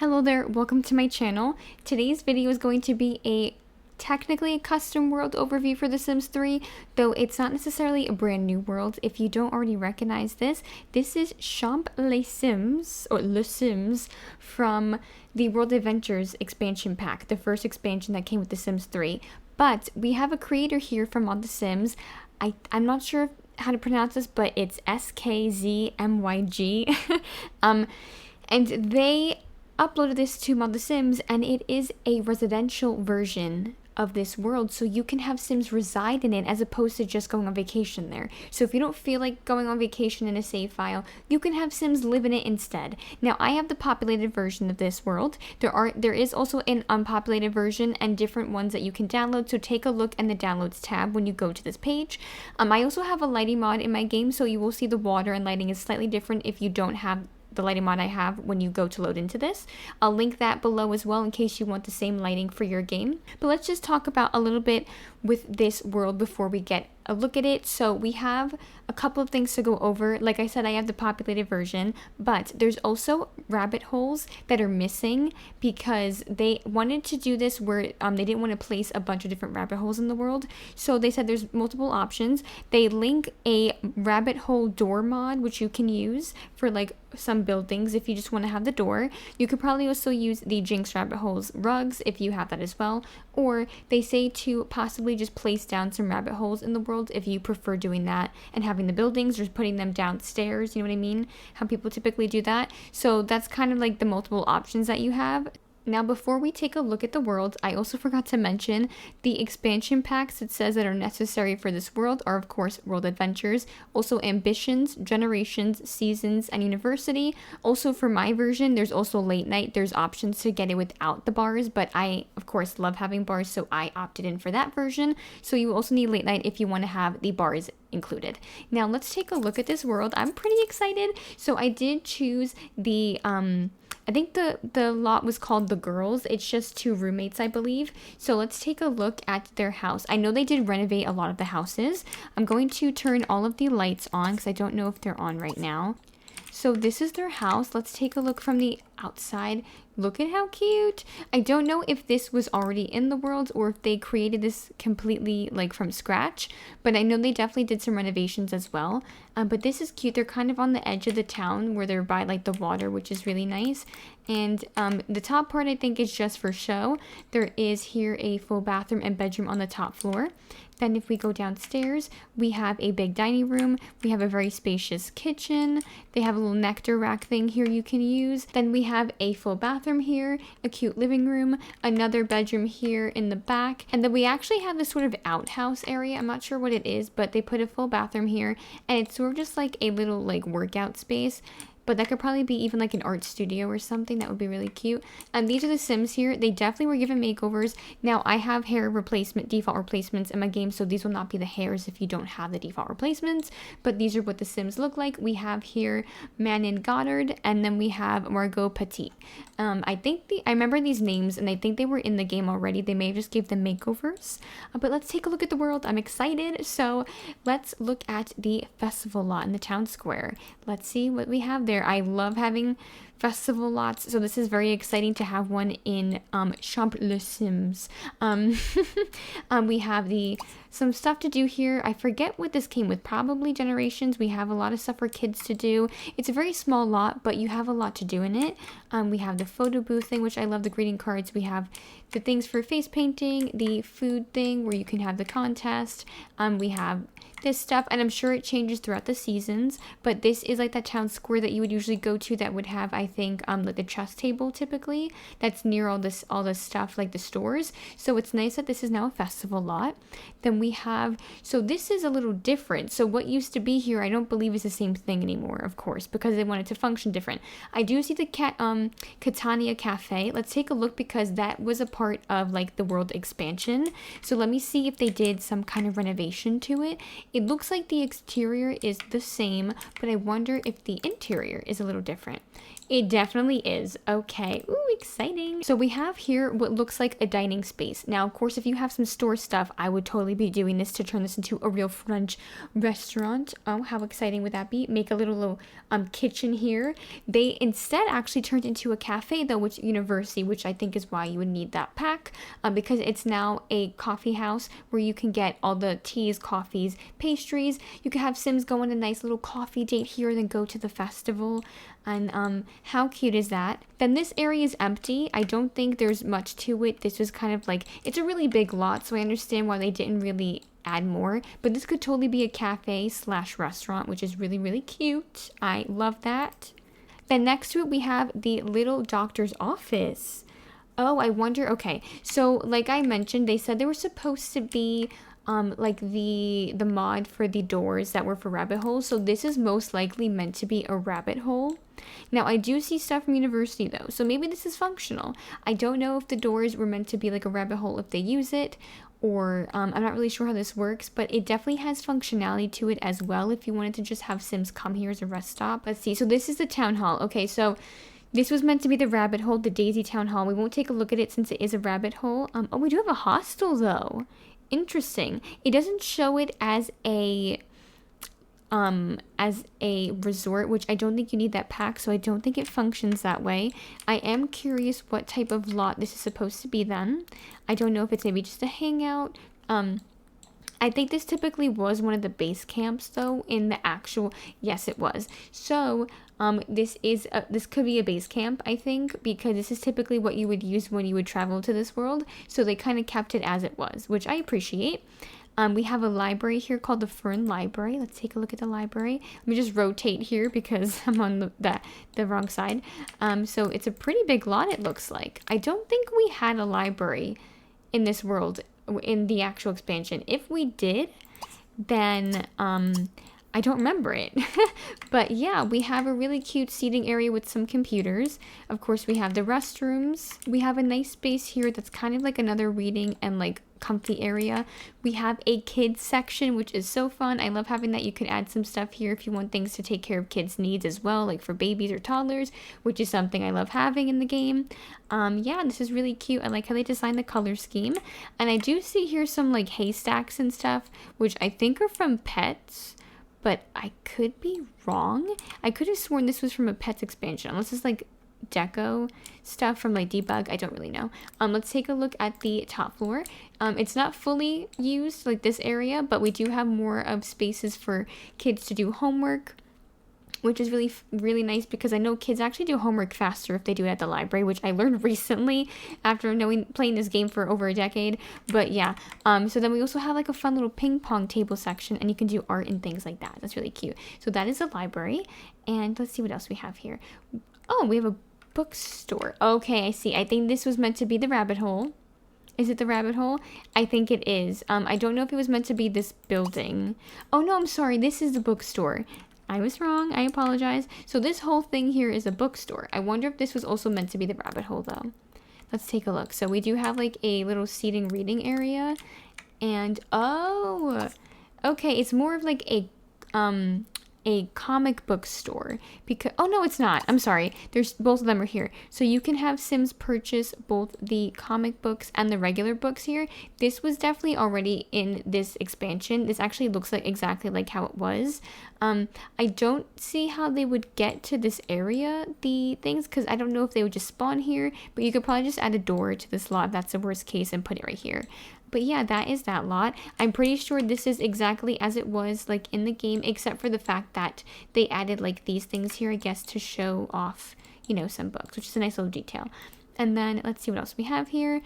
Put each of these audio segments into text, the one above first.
Hello there, welcome to my channel. Today's video is going to be technically a custom world overview for The Sims 3, though it's not necessarily a brand new world. If you don't already recognize this is Champ Les Sims, or Le Sims, from the World Adventures expansion pack, the first expansion that came with The Sims 3. But we have a creator here from Mod The Sims. I'm not sure how to pronounce this, but it's SKZMYG. And they uploaded this to Mod The Sims, and it is a residential version of this world, so you can have Sims reside in it as opposed to just going on vacation there. So if you don't feel like going on vacation in a save file, you can have Sims live in it instead. Now, I have the populated version of this world. There is also an unpopulated version and different ones that you can download, so take a look in the downloads tab when you go to this page. I also have a lighting mod in my game, so you will see the water and lighting is slightly different if you don't have the lighting mod I have when you go to load into this. I'll link that below as well in case you want the same lighting for your game. But let's just talk about a little bit with this world before we get a look at it. So we have a couple of things to go over. Like I said, I have the populated version, but there's also rabbit holes that are missing because they wanted to do this where they didn't want to place a bunch of different rabbit holes in the world. So they said there's multiple options. They link a rabbit hole door mod, which you can use for like some buildings if you just want to have the door. You could probably also use the Jinx rabbit holes rugs if you have that as well. Or they say to possibly just place down some rabbit holes in the world if you prefer doing that and having the buildings or putting them downstairs, you know what I mean? How people typically do that. So that's kind of like the multiple options that you have. Now, before we take a look at the world, I also forgot to mention the expansion packs it says that are necessary for this world are, of course, World Adventures, also Ambitions, Generations, Seasons, and University. Also, for my version, there's also Late Night. There's options to get it without the bars, but I, of course, love having bars, so I opted in for that version. So you also need Late Night if you want to have the bars included. Now, let's take a look at this world. I'm pretty excited. So I did choose the I think the lot was called The Girls. It's just two roommates, I believe. So let's take a look at their house. I know they did renovate a lot of the houses. I'm going to turn all of the lights on because I don't know if they're on right now. So this is their house. Let's take a look from the outside. Look at how cute. I don't know if this was already in the world or if they created this completely like from scratch, but I know they definitely did some renovations as well. But this is cute. They're kind of on the edge of the town where they're by like the water, which is really nice. And the top part I think is just for show. There is here a full bathroom and bedroom on the top floor. Then if we go downstairs, we have a big dining room. We have a very spacious kitchen. They have a little nectar rack thing here you can use. Then we have a full bathroom here, a cute living room, another bedroom here in the back. And then we actually have this sort of outhouse area. I'm not sure what it is, but they put a full bathroom here. And it's sort of just like a little like workout space. But that could probably be even like an art studio or something. That would be really cute. These are the Sims here. They definitely were given makeovers. Now, I have hair replacement, default replacements in my game, so these will not be the hairs if you don't have the default replacements. But these are what the Sims look like. We have here Manon Goddard, and then we have Margot Petit. I remember these names, and I think they were in the game already. They may have just gave them makeovers. But let's take a look at the world. I'm excited. So let's look at the festival lot in the town square. Let's see what we have there. I love having festival lots, so this is very exciting to have one in Champ Les Sims. We have some stuff to do here. I forget what this came with, probably Generations. We have a lot of stuff for kids to do. It's a very small lot, but you have a lot to do in it. We have the photo booth thing, which I love, the greeting cards. We have the things for face painting, the food thing where you can have the contest. We have this stuff, and I'm sure it changes throughout the seasons, but this is like that town square that you would usually go to that would have, I think, like a chess table typically that's near all this stuff like the stores. So it's nice that this is now a festival lot. Then we have, so this is a little different. So what used to be here, I don't believe is the same thing anymore, of course, because they want it to function different. I do see the Catania Cafe. Let's take a look because that was a part of like the world expansion. So let me see if they did some kind of renovation to it. It looks like the exterior is the same, but I wonder if the interior is a little different. It definitely is. Okay. Ooh, exciting. So we have here what looks like a dining space. Now, of course, if you have some store stuff, I would totally be doing this to turn this into a real French restaurant. Oh, how exciting would that be? Make a little kitchen here. They instead actually turned into a cafe, though, which university, which I think is why you would need that pack, because it's now a coffee house where you can get all the teas, coffees, pastries. You can have Sims go on a nice little coffee date here, then go to the festival. And how cute is that? Then this area is empty. I don't think there's much to it. This was kind of like, it's a really big lot, so I understand why they didn't really add more, but this could totally be a cafe slash restaurant, which is really, really cute. I love that. Then next to it, we have the little doctor's office. Oh, I wonder, okay, so like I mentioned, they said they were supposed to be like the mod for the doors that were for rabbit holes, so this is most likely meant to be a rabbit hole. Now I do see stuff from university though, so maybe this is functional. I don't know if the doors were meant to be like a rabbit hole if they use it, or I'm not really sure how this works, but it definitely has functionality to it as well if you wanted to just have Sims come here as a rest stop. Let's see, so this is the town hall. Okay, so this was meant to be the rabbit hole, the Daisy Town Hall. We won't take a look at it since it is a rabbit hole. Oh, we do have a hostel though. Interesting. It doesn't show it as a resort, which I don't think you need that pack, so I don't think it functions that way. I am curious what type of lot this is supposed to be then. I don't know if it's maybe just a hangout. I think this typically was one of the base camps though in the actual, yes it was. So this could be a base camp, I think, because this is typically what you would use when you would travel to this world. So they kind of kept it as it was, which I appreciate. We have a library here called the Fern Library. Let's take a look at the library. Let me just rotate here because I'm on the wrong side. So it's a pretty big lot, it looks like. I don't think we had a library in this world in the actual expansion. If we did, then I don't remember it. But yeah, we have a really cute seating area with some computers. Of course, we have the restrooms. We have a nice space here that's kind of like another reading and like comfy area. We have a kids section, which is so fun. I love having that. You can add some stuff here if you want things to take care of kids' needs as well, like for babies or toddlers, which is something I love having in the game. Yeah, this is really cute. I like how they designed the color scheme. And I do see here some like haystacks and stuff, which I think are from pets, but I could be wrong. I could have sworn this was from a Pets expansion, unless it's like deco stuff from like Debug. I don't really know. Let's take a look at the top floor. It's not fully used, like this area, but we do have more of spaces for kids to do homework, which is really, really nice because I know kids actually do homework faster if they do it at the library, which I learned recently after playing this game for over a decade. But yeah, so then we also have like a fun little ping pong table section, and you can do art and things like that. That's really cute. So that is a library, and let's see what else we have here. Oh, we have a bookstore. Okay, I see. I think this was meant to be the rabbit hole. Is it the rabbit hole? I think it is. I don't know if it was meant to be this building. Oh no, I'm sorry. This is the bookstore. I was wrong. I apologize. So this whole thing here is a bookstore. I wonder if this was also meant to be the rabbit hole though. Let's take a look. So we do have like a little seating reading area. And oh, okay. It's more of like a comic book store, because oh no, it's not, I'm sorry, there's both of them are here, so you can have Sims purchase both the comic books and the regular books here. This was definitely already in this expansion. This actually looks like exactly like how it was. I don't see how they would get to this area, the things, because I don't know if they would just spawn here, but you could probably just add a door to this lot if that's the worst case and put it right here. But yeah, that is that lot. I'm pretty sure this is exactly as it was like in the game, except for the fact that they added like these things here, I guess, to show off, you know, some books, which is a nice little detail. And then let's see what else we have here.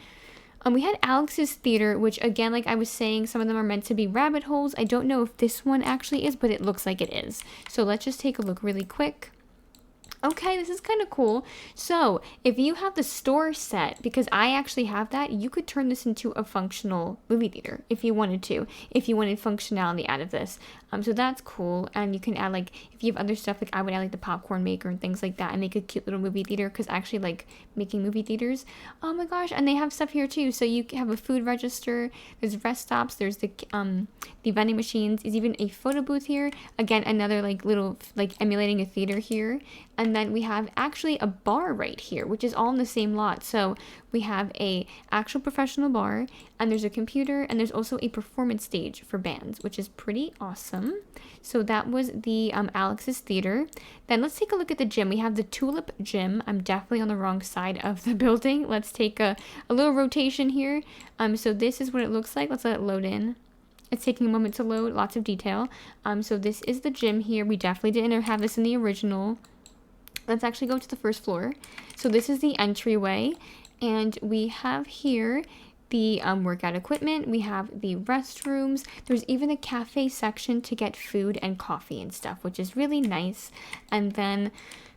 We had Alex's Theater, which again, like I was saying, some of them are meant to be rabbit holes. I don't know if this one actually is, but it looks like it is. So let's just take a look really quick. Okay, this is kind of cool. So, if you have the store set, because I actually have that, you could turn this into a functional movie theater if you wanted to, if you wanted functionality out of this. So that's cool. And you can add, like, if you have other stuff, like I would add like the popcorn maker and things like that and make a cute little movie theater, because I actually like making movie theaters. Oh my gosh, and they have stuff here too. So you have a food register, there's rest stops, there's the vending machines, is even a photo booth here. Again, another like little like emulating a theater here. And then we have actually a bar right here, which is all in the same lot. So we have a actual professional bar, and there's a computer, and there's also a performance stage for bands, which is pretty awesome. So that was the Alex's Theater. Then let's take a look at the gym. We have the Tulip Gym. I'm definitely on the wrong side of the building. Let's take a little rotation here. So this is what it looks like. Let's let it load in. It's taking a moment to load. Lots of detail. So this is the gym here. We definitely didn't have this in the original. Let's actually go to the first floor. So this is the entryway, and we have here the workout equipment. We have the restrooms. There's even a cafe section to get food and coffee and stuff, which is really nice. And then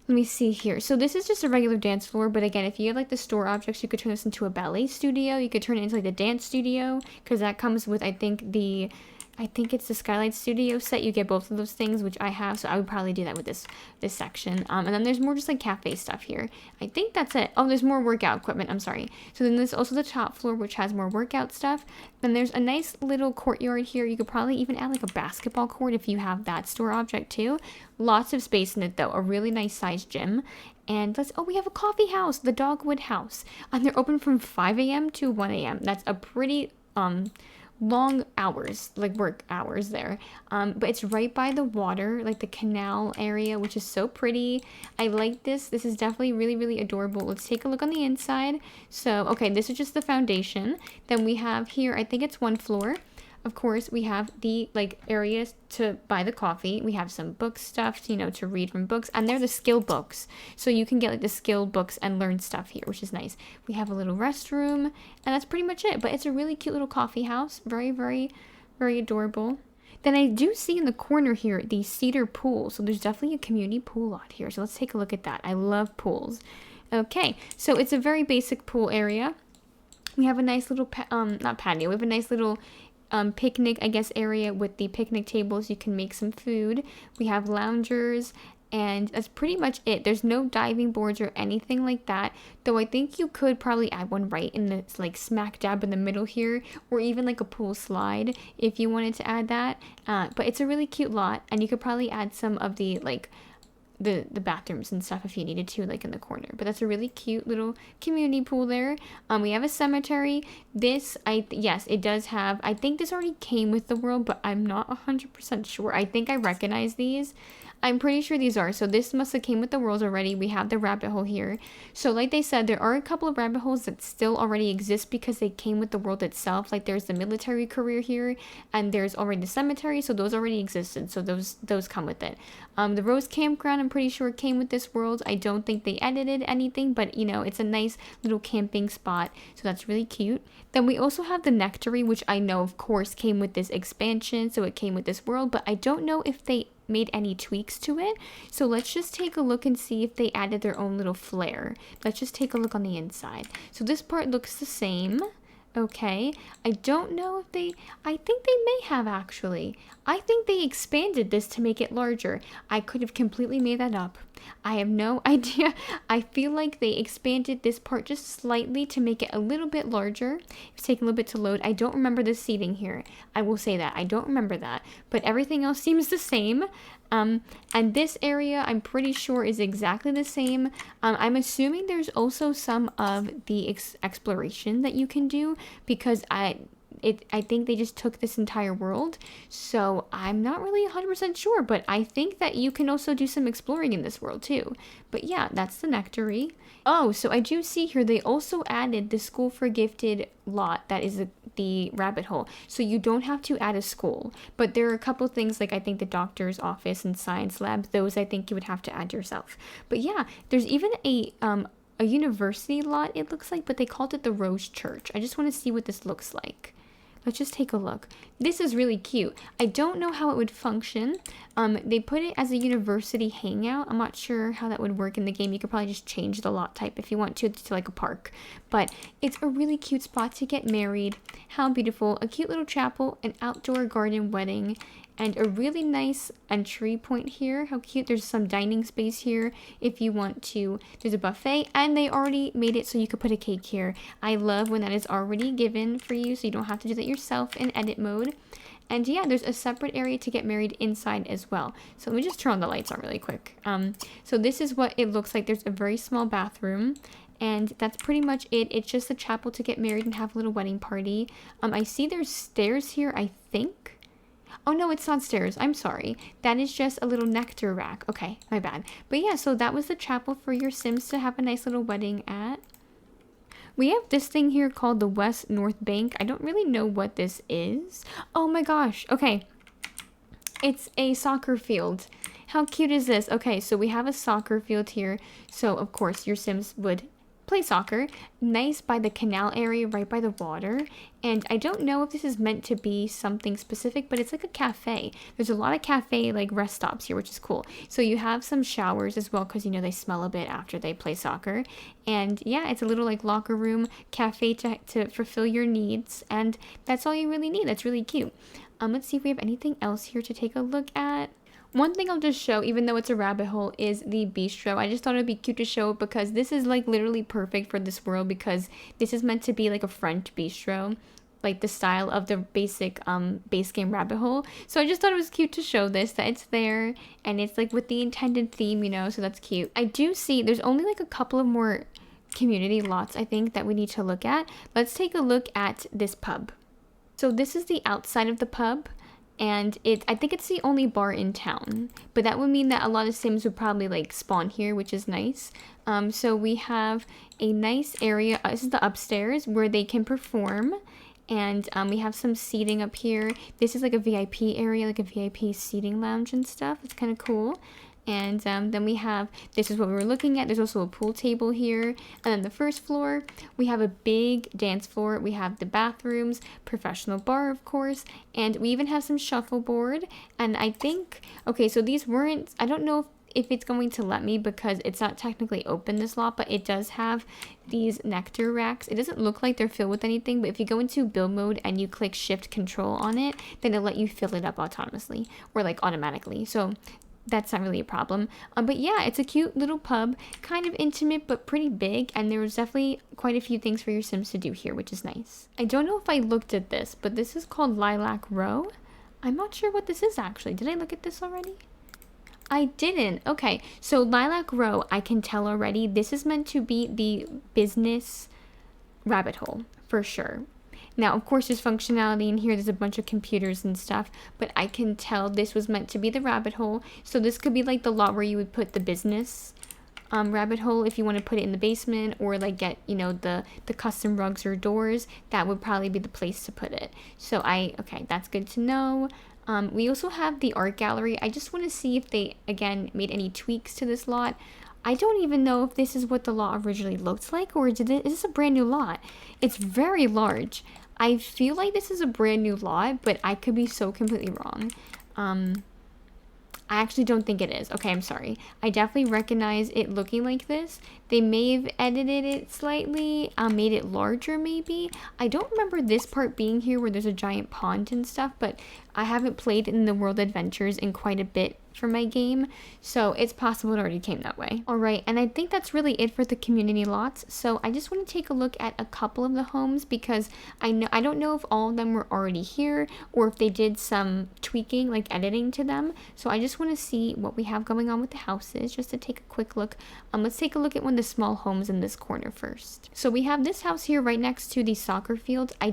let me see here. So this is just a regular dance floor, but again, if you have like the store objects, you could turn this into a ballet studio. You could turn it into like the dance studio, because that comes with, I think it's the Skylight Studio set. You get both of those things, which I have, so I would probably do that with this section. And then there's more just like cafe stuff here. I think that's it. Oh, there's more workout equipment. I'm sorry. So then there's also the top floor, which has more workout stuff. Then there's a nice little courtyard here. You could probably even add like a basketball court if you have that store object too. Lots of space in it though. A really nice sized gym. And we have a coffee house, the Dogwood House. And they're open from 5 a.m. to 1 a.m. That's a pretty long hours, like work hours there, but it's right by the water, like the canal area, which is so pretty. I like this. This is definitely really, really adorable. Let's take a look on the inside. So okay, this is just the foundation. Then we have here, I think it's one floor. Of course, we have the like areas to buy the coffee. We have some book stuff, to read from books, and they're the skill books. So you can get like the skill books and learn stuff here, which is nice. We have a little restroom, and that's pretty much it. But it's a really cute little coffee house. Very, very, very adorable. Then I do see in the corner here the cedar pool. So there's definitely a community pool lot here. So let's take a look at that. I love pools. Okay, so it's a very basic pool area. We have a nice little not patio. We have a nice little picnic, I guess, area with the picnic tables. You can make some food. We have loungers, and that's pretty much it. There's no diving boards or anything like that, though I think you could probably add one right in the like smack dab in the middle here, or even like a pool slide if you wanted to add that. But it's a really cute lot, and you could probably add some of the like the bathrooms and stuff if you needed to, like in the corner. But that's a really cute little community pool there. We have a cemetery. This, yes, it does have, I think this already came with the world, but I'm not 100% sure. I think I recognize these. I'm pretty sure these are. So this must have came with the worlds already. We have the rabbit hole here. So like they said, there are a couple of rabbit holes that still already exist because they came with the world itself. Like there's the military career here, and there's already the cemetery. So those already existed. So those come with it. The Rose Campground, I'm pretty sure came with this world. I don't think they edited anything, but it's a nice little camping spot. So that's really cute. Then we also have the Nectary, which I know of course came with this expansion. So it came with this world, but I don't know if they made any tweaks to it. So let's just take a look and see if they added their own little flair. Let's just take a look on the inside. So this part looks the same. Okay, I don't know if I think they may have actually. I think they expanded this to make it larger. I could have completely made that up. I have no idea. I feel like they expanded this part just slightly to make it a little bit larger. It's taking a little bit to load. I don't remember the seating here. I will say that. I don't remember that. But everything else seems the same. And this area, I'm pretty sure, is exactly the same. I'm assuming there's also some of the exploration that you can do, because I think they just took this entire world, so I'm not really 100% sure, but I think that you can also do some exploring in this world too. But yeah, that's the Nectary. Oh, so I do see here they also added the School for Gifted lot that is the rabbit hole, so you don't have to add a school, but there are a couple things like I think the doctor's office and science lab, those I think you would have to add yourself. But yeah, there's even a university lot, it looks like, but they called it the Rose Church. I just want to see what this looks like. let's just take a look. This is really cute. I don't know how it would function. They put it as a university hangout. I'm not sure how that would work in the game. You could probably just change the lot type if you want to like a park. But it's a really cute spot to get married. How beautiful. A cute little chapel, an outdoor garden wedding, and a really nice entry point here. How cute. There's some dining space here if you want to. There's a buffet, and they already made it so you could put a cake here. I love when that is already given for you, so you don't have to do that yourself in edit mode. And yeah, there's a separate area to get married inside as well. So let me just turn on the lights on really quick. So this is what it looks like. There's a very small bathroom, and that's pretty much it. It's just a chapel to get married and have a little wedding party. I see there's stairs here, I think. Oh no, it's not stairs. I'm sorry. That is just a little nectar rack. Okay, my bad. But yeah, so that was the chapel for your Sims to have a nice little wedding at. We have this thing here called the West North Bank. I don't really know what this is. Oh my gosh. Okay. It's a soccer field. How cute is this? Okay, so we have a soccer field here. So, of course, your Sims would play soccer. Nice by the canal area, right by the water. And I don't know if this is meant to be something specific, but it's like a cafe. There's a lot of cafe like rest stops here, which is cool. So you have some showers as well, because you know they smell a bit after they play soccer. And yeah, it's a little like locker room cafe to fulfill your needs, and that's all you really need. That's really cute. Let's see if we have anything else here to take a look at. One thing I'll just show, even though it's a rabbit hole, is the bistro. I just thought it'd be cute to show because this is like literally perfect for this world, because this is meant to be like a French bistro, like the style of the basic base game rabbit hole. So I just thought it was cute to show this, that it's there and it's like with the intended theme, you know, so that's cute. I do see there's only like a couple of more community lots, I think, that we need to look at. Let's take a look at this pub. So this is the outside of the pub. And I think it's the only bar in town, but that would mean that a lot of Sims would probably like spawn here, which is nice. So we have a nice area. This is the upstairs where they can perform, and we have some seating up here. This is like a VIP area, like a VIP seating lounge and stuff. It's kind of cool. And then we have, this is what we were looking at. There's also a pool table here. And then the first floor, we have a big dance floor. We have the bathrooms, professional bar, of course. And we even have some shuffleboard. And I think, okay, so these weren't, I don't know if it's going to let me because it's not technically open this lot, but it does have these nectar racks. It doesn't look like they're filled with anything, but if you go into build mode and you click shift control on it, then it'll let you fill it up autonomously or like automatically. So that's not really a problem. But yeah, it's a cute little pub, kind of intimate but pretty big, and there was definitely quite a few things for your Sims to do here, which is nice. I don't know if I looked at this, but this is called Lilac Row. I'm not sure what this is actually. Did I look at this already? I didn't. Okay, so Lilac Row, I can tell already, this is meant to be the business rabbit hole, for sure. Now, of course, there's functionality in here. There's a bunch of computers and stuff, but I can tell this was meant to be the rabbit hole. So this could be like the lot where you would put the business rabbit hole if you want to put it in the basement, or like get, you know, the custom rugs or doors. That would probably be the place to put it. So okay, that's good to know. We also have the art gallery. I just want to see if they, again, made any tweaks to this lot. I don't even know if this is what the lot originally looked like, or is this a brand new lot? It's very large. I feel like this is a brand new lot, but I could be so completely wrong. I actually don't think it is. Okay, I'm sorry. I definitely recognize it looking like this. They may have edited it slightly, made it larger maybe. I don't remember this part being here where there's a giant pond and stuff, but I haven't played in the World Adventures in quite a bit for my game, so it's possible it already came that way. All right, and I think that's really it for the community lots. So I just want to take a look at a couple of the homes, because I don't know if all of them were already here or if they did some tweaking, like editing to them. So I just want to see what we have going on with the houses, just to take a quick look. Let's take a look at one of the small homes in this corner first. So we have this house here right next to the soccer field. I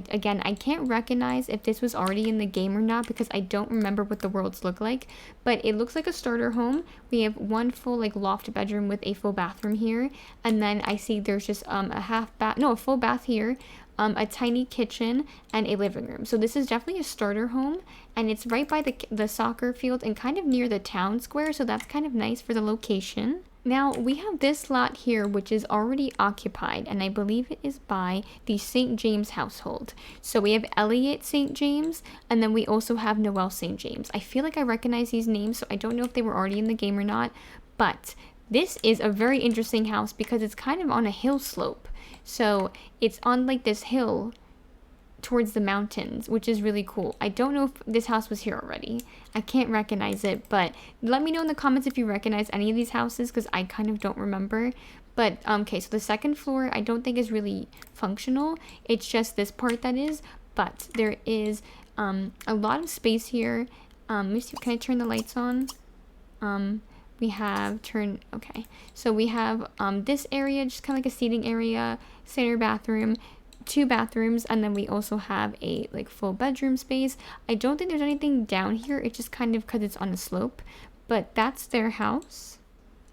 can't recognize if this was already in the game or not, because I don't remember what the worlds look like, but it looks like a starter home. We have one full like loft bedroom with a full bathroom here, and then I see there's just a full bath here, a tiny kitchen, and a living room. So this is definitely a starter home, and it's right by the soccer field and kind of near the town square, so that's kind of nice for the location. Now we have this lot here, which is already occupied, and I believe it is by the St. James household. So we have Elliot St. James, and then we also have Noel St. James. I feel like I recognize these names, so I don't know if they were already in the game or not, but this is a very interesting house because it's kind of on a hill slope. So it's on like this hill towards the mountains, which is really cool. I don't know if this house was here already. I can't recognize it, but let me know in the comments if you recognize any of these houses because I kind of don't remember. But okay, so the second floor I don't think is really functional. It's just this part that is, but there is a lot of space here. Let me see, can I turn the lights on? We have okay. So we have this area, just kind of like a seating area, center bathroom, 2 bathrooms, and then we also have a like full bedroom space. I don't think there's anything down here. It's just kind of because it's on a slope, but that's their house.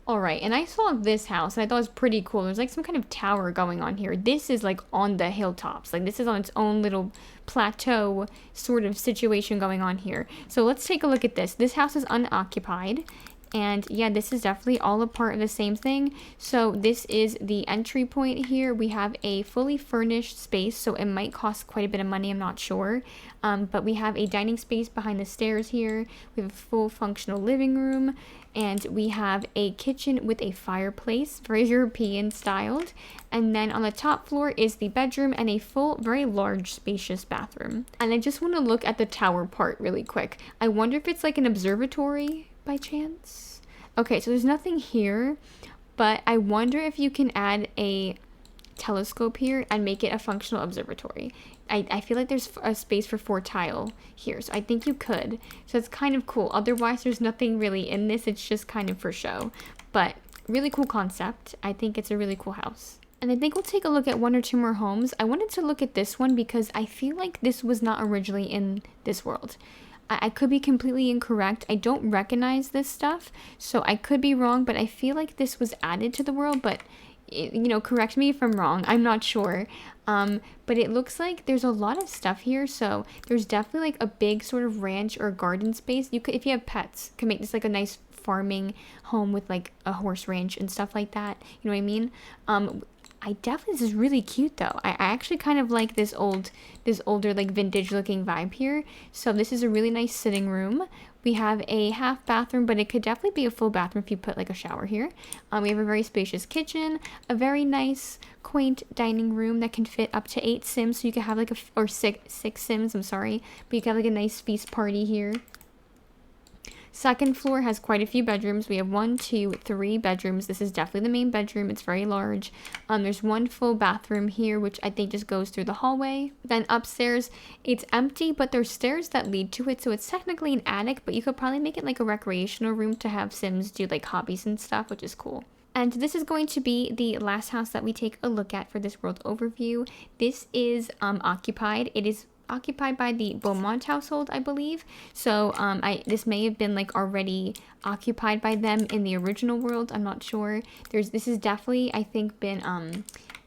All right, and I saw this house and I thought it was pretty cool. There's like some kind of tower going on here. This is like on the hilltops. Like this is on its own little plateau sort of situation going on here. So let's take a look at this. This house is unoccupied. And yeah, this is definitely all a part of the same thing. So this is the entry point here. We have a fully furnished space, so it might cost quite a bit of money, I'm not sure. But we have a dining space behind the stairs here. We have a full functional living room. And we have a kitchen with a fireplace, very European styled. And then on the top floor is the bedroom and a full, very large, spacious bathroom. And I just want to look at the tower part really quick. I wonder if it's like an observatory by chance. Okay, so there's nothing here, but I wonder if you can add a telescope here and make it a functional observatory. I feel like there's a space for 4 tile here, so I think you could. So it's kind of cool. Otherwise, there's nothing really in this. It's just kind of for show. But really cool concept. I think it's a really cool house. And I think we'll take a look at 1 or 2 more homes. I wanted to look at this one because I feel like this was not originally in this world. I could be completely incorrect. I don't recognize this stuff, so I could be wrong, but I feel like this was added to the world, but you know, correct me if I'm wrong. I'm not sure. But it looks like there's a lot of stuff here, so there's definitely like a big sort of ranch or garden space. You could, if you have pets, can make this like a nice farming home with like a horse ranch and stuff like that. You know what I mean? This is really cute though. I actually kind of like this older like vintage looking vibe here. So this is a really nice sitting room. We have a half bathroom, but it could definitely be a full bathroom if you put like a shower here. We have a very spacious kitchen, a very nice quaint dining room that can fit up to 8 Sims. So you could have like six Sims, I'm sorry. But you could have like a nice feast party here. Second floor has quite a few bedrooms. We have 1, 2, 3 bedrooms. This is definitely the main bedroom. It's very large. There's 1 full bathroom here, which I think just goes through the hallway. Then upstairs, it's empty, but there's stairs that lead to it. So it's technically an attic, but you could probably make it like a recreational room to have Sims do like hobbies and stuff, which is cool. And this is going to be the last house that we take a look at for this world overview. This is occupied. It is occupied by the Beaumont household, I believe. So this may have been like already occupied by them in the original world. I'm not sure. This is definitely, I think, been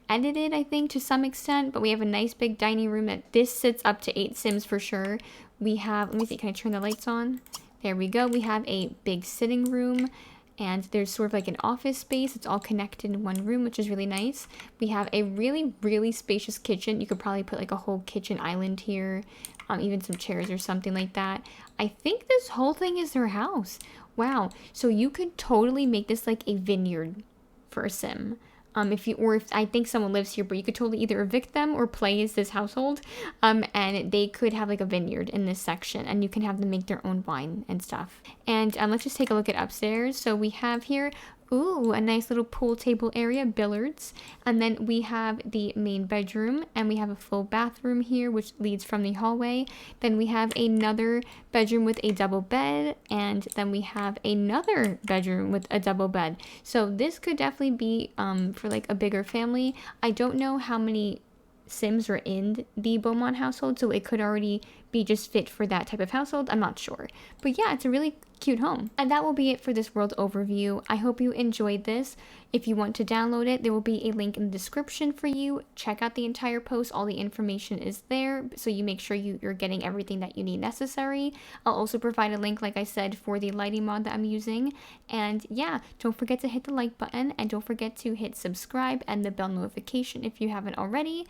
edited, I think, to some extent. But we have a nice big dining room that this sits up to 8 Sims for sure. We have, let me see, can I turn the lights on? There we go. We have a big sitting room. And there's sort of like an office space. It's all connected in one room, which is really nice. We have a really, really spacious kitchen. You could probably put like a whole kitchen island here, even some chairs or something like that. I think this whole thing is their house. Wow. So you could totally make this like a vineyard for a sim. If I think someone lives here, but you could totally either evict them or play as this household, and they could have like a vineyard in this section, and you can have them make their own wine and stuff. And let's just take a look at upstairs. So we have here, ooh, a nice little pool table area, billiards, and then we have the main bedroom, and we have a full bathroom here, which leads from the hallway. Then we have another bedroom with a double bed, and then we have another bedroom with a double bed. So this could definitely be for like a bigger family. I don't know how many Sims are in the Beaumont household, so it could already be just fit for that type of household. I'm not sure. But yeah, it's a really cute home. And that will be it for this world overview. I hope you enjoyed this. If you want to download it, there will be a link in the description for you. Check out the entire post. All the information is there, so you make sure you're getting everything that you need necessary. I'll also provide a link, like I said, for the lighting mod that I'm using. And yeah, don't forget to hit the like button, and don't forget to hit subscribe and the bell notification if you haven't already.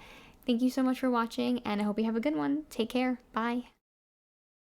Thank you so much for watching, and I hope you have a good one. Take care. Bye.